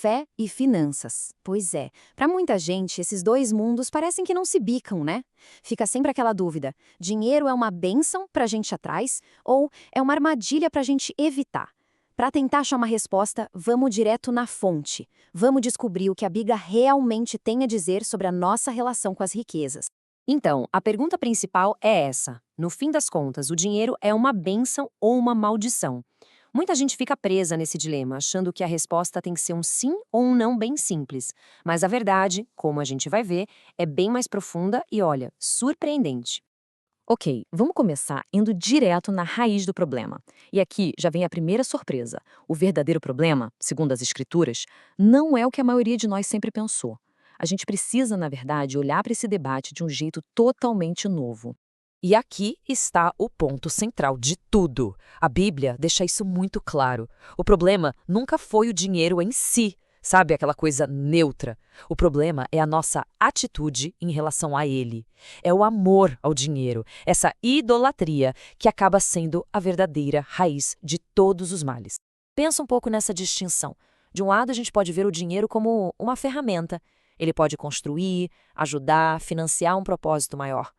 fé e finanças. Pois é, para muita gente, esses dois mundos parecem que não se bicam, né? Fica sempre aquela dúvida: dinheiro é uma bênção para a gente atrás ou é uma armadilha para a gente evitar? Para tentar achar uma resposta, vamos direto na fonte. Vamos descobrir o que a Bíblia realmente tem a dizer sobre a nossa relação com as riquezas. Então, a pergunta principal é essa. No fim das contas, o dinheiro é uma bênção ou uma maldição? Muita gente fica presa nesse dilema, achando que a resposta tem que ser um sim ou um não bem simples. Mas a verdade, como a gente vai ver, é bem mais profunda e, olha, surpreendente. Ok, vamos começar indo direto na raiz do problema. E aqui já vem a primeira surpresa. O verdadeiro problema, segundo as escrituras, não é o que a maioria de nós sempre pensou. A gente precisa, na verdade, olhar para esse debate de um jeito totalmente novo. E aqui está o ponto central de tudo. A Bíblia deixa isso muito claro. O problema nunca foi o dinheiro em si, sabe, aquela coisa neutra. O problema é a nossa atitude em relação a ele. É o amor ao dinheiro, essa idolatria que acaba sendo a verdadeira raiz de todos os males. Pensa um pouco nessa distinção. De um lado, a gente pode ver o dinheiro como uma ferramenta. Ele pode construir, ajudar, financiar um propósito maior.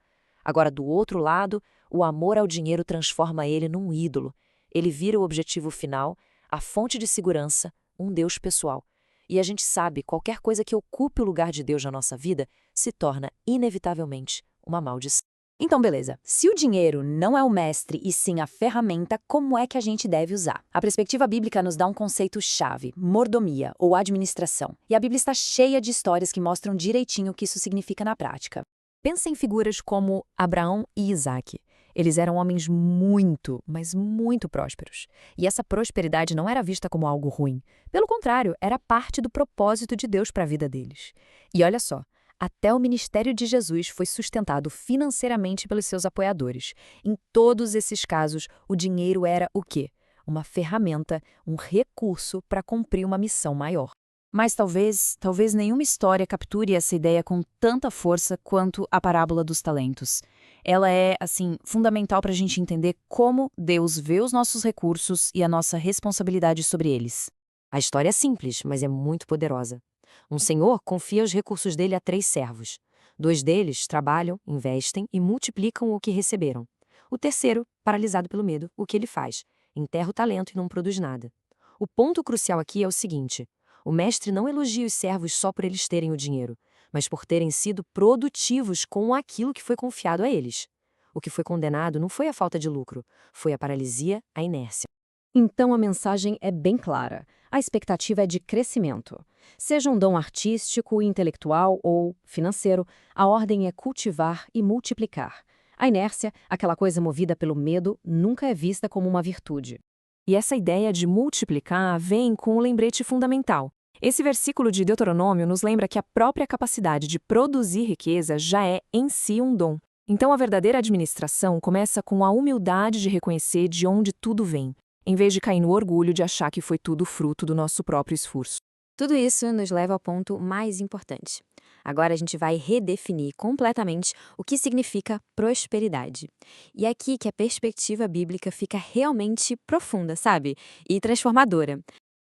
Agora, do outro lado, o amor ao dinheiro transforma ele num ídolo. Ele vira o objetivo final, a fonte de segurança, um Deus pessoal. E a gente sabe, qualquer coisa que ocupe o lugar de Deus na nossa vida se torna, inevitavelmente, uma maldição. Então, beleza. Se o dinheiro não é o mestre e sim a ferramenta, como é que a gente deve usar? A perspectiva bíblica nos dá um conceito-chave: mordomia ou administração. E a Bíblia está cheia de histórias que mostram direitinho o que isso significa na prática. Pensa em figuras como Abraão e Isaque. Eles eram homens muito, mas muito prósperos. E essa prosperidade não era vista como algo ruim. Pelo contrário, era parte do propósito de Deus para a vida deles. E olha só, até o ministério de Jesus foi sustentado financeiramente pelos seus apoiadores. Em todos esses casos, o dinheiro era o quê? Uma ferramenta, um recurso para cumprir uma missão maior. Mas talvez nenhuma história capture essa ideia com tanta força quanto a parábola dos talentos. Ela é, assim, fundamental para a gente entender como Deus vê os nossos recursos e a nossa responsabilidade sobre eles. A história é simples, mas é muito poderosa. Um senhor confia os recursos dele a 3 servos. 2 deles trabalham, investem e multiplicam o que receberam. O terceiro, paralisado pelo medo, o que ele faz? Enterra o talento e não produz nada. O ponto crucial aqui é o seguinte: o mestre não elogia os servos só por eles terem o dinheiro, mas por terem sido produtivos com aquilo que foi confiado a eles. O que foi condenado não foi a falta de lucro, foi a paralisia, a inércia. Então a mensagem é bem clara. A expectativa é de crescimento. Seja um dom artístico, intelectual ou financeiro, a ordem é cultivar e multiplicar. A inércia, aquela coisa movida pelo medo, nunca é vista como uma virtude. E essa ideia de multiplicar vem com um lembrete fundamental. Esse versículo de Deuteronômio nos lembra que a própria capacidade de produzir riqueza já é, em si, um dom. Então, a verdadeira administração começa com a humildade de reconhecer de onde tudo vem, em vez de cair no orgulho de achar que foi tudo fruto do nosso próprio esforço. Tudo isso nos leva ao ponto mais importante. Agora a gente vai redefinir completamente o que significa prosperidade. E é aqui que a perspectiva bíblica fica realmente profunda, sabe? E transformadora.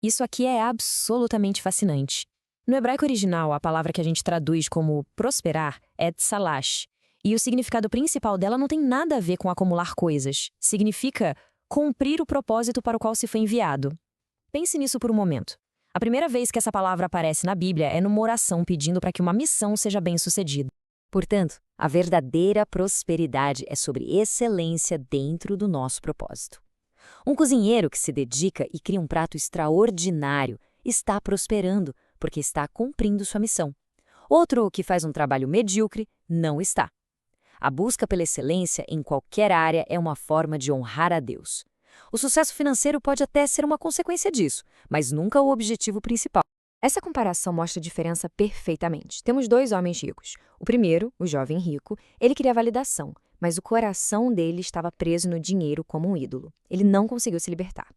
Isso aqui é absolutamente fascinante. No hebraico original, a palavra que a gente traduz como prosperar é tsalash, e o significado principal dela não tem nada a ver com acumular coisas. Significa cumprir o propósito para o qual se foi enviado. Pense nisso por um momento. A primeira vez que essa palavra aparece na Bíblia é numa oração pedindo para que uma missão seja bem-sucedida. Portanto, a verdadeira prosperidade é sobre excelência dentro do nosso propósito. Um cozinheiro que se dedica e cria um prato extraordinário está prosperando, porque está cumprindo sua missão. Outro que faz um trabalho medíocre não está. A busca pela excelência em qualquer área é uma forma de honrar a Deus. O sucesso financeiro pode até ser uma consequência disso, mas nunca o objetivo principal. Essa comparação mostra a diferença perfeitamente. Temos 2 homens ricos. O primeiro, o jovem rico, ele queria validação, mas o coração dele estava preso no dinheiro como um ídolo. Ele não conseguiu se libertar.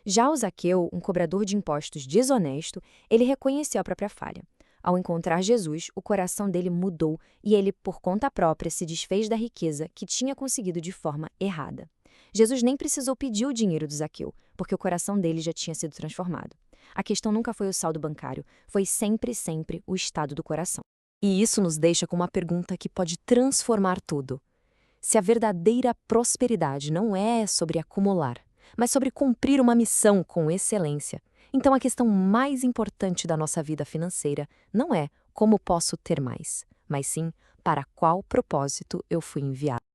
Já o Zaqueu, um cobrador de impostos desonesto, ele reconheceu a própria falha. Ao encontrar Jesus, o coração dele mudou e ele, por conta própria, se desfez da riqueza que tinha conseguido de forma errada. Jesus nem precisou pedir o dinheiro do Zaqueu, porque o coração dele já tinha sido transformado. A questão nunca foi o saldo bancário, foi sempre, sempre o estado do coração. E isso nos deixa com uma pergunta que pode transformar tudo. Se a verdadeira prosperidade não é sobre acumular, mas sobre cumprir uma missão com excelência, então a questão mais importante da nossa vida financeira não é como posso ter mais, mas sim para qual propósito eu fui enviado.